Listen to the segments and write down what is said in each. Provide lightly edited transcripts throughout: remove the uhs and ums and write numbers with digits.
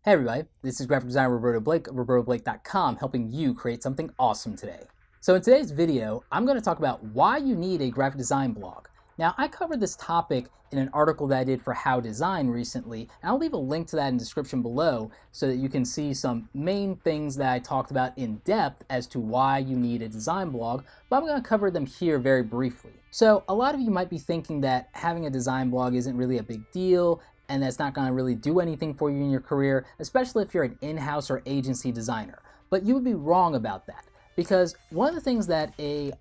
Hey everybody, this is graphic designer Roberto Blake of robertoblake.com, helping you create something awesome today. So in today's video, I'm going to talk about why you need a graphic design blog. Now, I covered this topic in an article that I did for How Design recently, and I'll leave a link to that in the description below so that you can see some main things that I talked about in depth as to why you need a design blog, but I'm going to cover them here very briefly. So a lot of you might be thinking that having a design blog isn't really a big deal, and that's not going to really do anything for you in your career, especially if you're an in-house or agency designer. But you would be wrong about that, because one of the things that a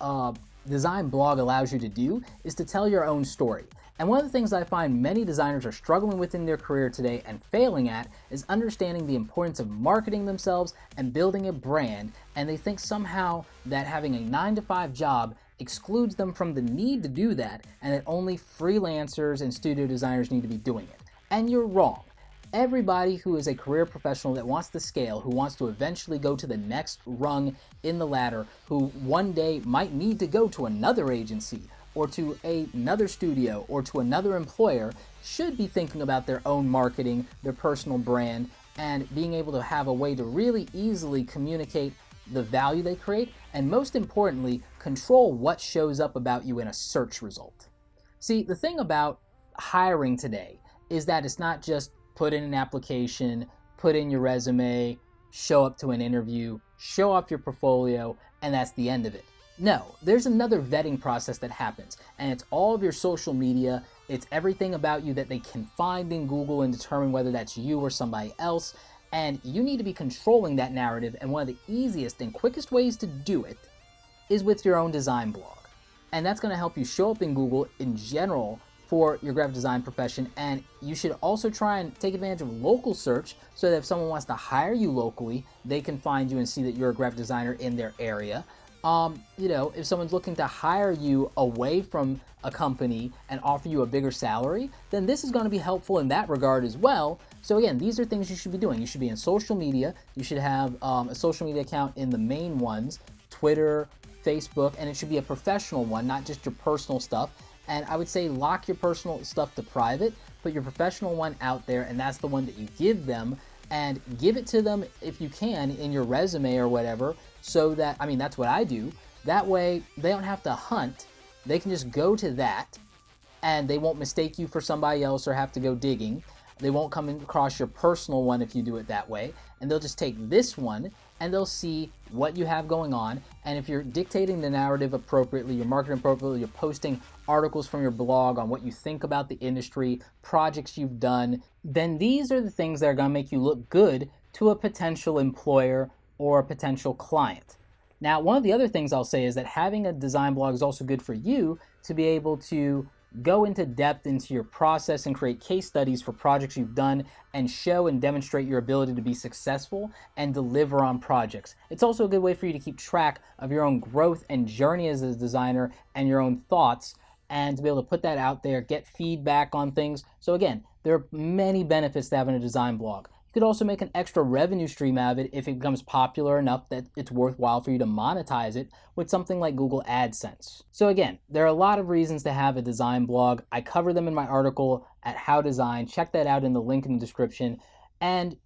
design blog allows you to do is to tell your own story. And one of the things I find many designers are struggling with in their career today and failing at is understanding the importance of marketing themselves and building a brand, and they think somehow that having a 9-to-5 job excludes them from the need to do that, and that only freelancers and studio designers need to be doing it. And you're wrong. Everybody who is a career professional that wants to scale, who wants to eventually go to the next rung in the ladder, who one day might need to go to another agency or to another studio or to another employer, should be thinking about their own marketing, their personal brand, and being able to have a way to really easily communicate the value they create, and most importantly, control what shows up about you in a search result. See, the thing about hiring today is that it's not just put in an application, put in your resume, show up to an interview, show off your portfolio, and that's the end of it. No, there's another vetting process that happens, and it's all of your social media, it's everything about you that they can find in Google and determine whether that's you or somebody else, and you need to be controlling that narrative, and one of the easiest and quickest ways to do it is with your own design blog. And that's going to help you show up in Google in general for your graphic design profession, and you should also try and take advantage of local search so that if someone wants to hire you locally, they can find you and see that you're a graphic designer in their area. If someone's looking to hire you away from a company and offer you a bigger salary, then this is going to be helpful in that regard as well. So again, these are things you should be doing. You should be in social media. You should have a social media account in the main ones, Twitter, Facebook, and it should be a professional one, not just your personal stuff. And I would say lock your personal stuff to private, put your professional one out there, and that's the one that you give them, and give it to them if you can in your resume or whatever, so that, that's what I do. That way they don't have to hunt. They can just go to that and they won't mistake you for somebody else or have to go digging. They won't come across your personal one if you do it that way, and they'll just take this one and they'll see what you have going on. And if you're dictating the narrative appropriately, you're marketing appropriately, you're posting articles from your blog on what you think about the industry, projects you've done, then these are the things that are going to make you look good to a potential employer or a potential client. Now, one of the other things I'll say is that having a design blog is also good for you to be able to go into depth into your process and create case studies for projects you've done and show and demonstrate your ability to be successful and deliver on projects. It's also a good way for you to keep track of your own growth and journey as a designer and your own thoughts, and to be able to put that out there, get feedback on things. So again, there are many benefits to having a design blog. You could also make an extra revenue stream out of it if it becomes popular enough that it's worthwhile for you to monetize it with something like Google AdSense. So again, there are a lot of reasons to have a design blog. I cover them in my article at How Design. Check that out in the link in the description. And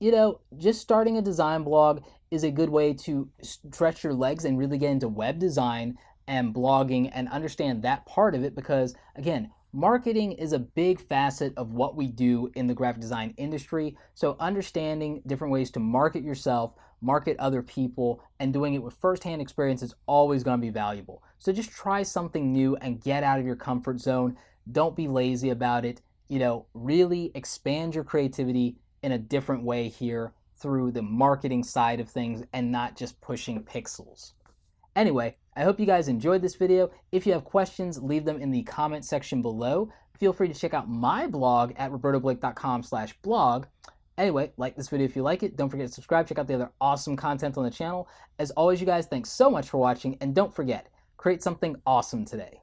just starting a design blog is a good way to stretch your legs and really get into web design and blogging and understand that part of it, because again, marketing is a big facet of what we do in the graphic design industry. So understanding different ways to market yourself, market other people, and doing it with firsthand experience is always going to be valuable. So just try something new and get out of your comfort zone. Don't be lazy about it. Really expand your creativity in a different way here through the marketing side of things and not just pushing pixels. Anyway, I hope you guys enjoyed this video. If you have questions, leave them in the comment section below. Feel free to check out my blog at robertoblake.com/blog. Anyway, like this video if you like it. Don't forget to subscribe. Check out the other awesome content on the channel. As always, you guys, thanks so much for watching. And don't forget, create something awesome today.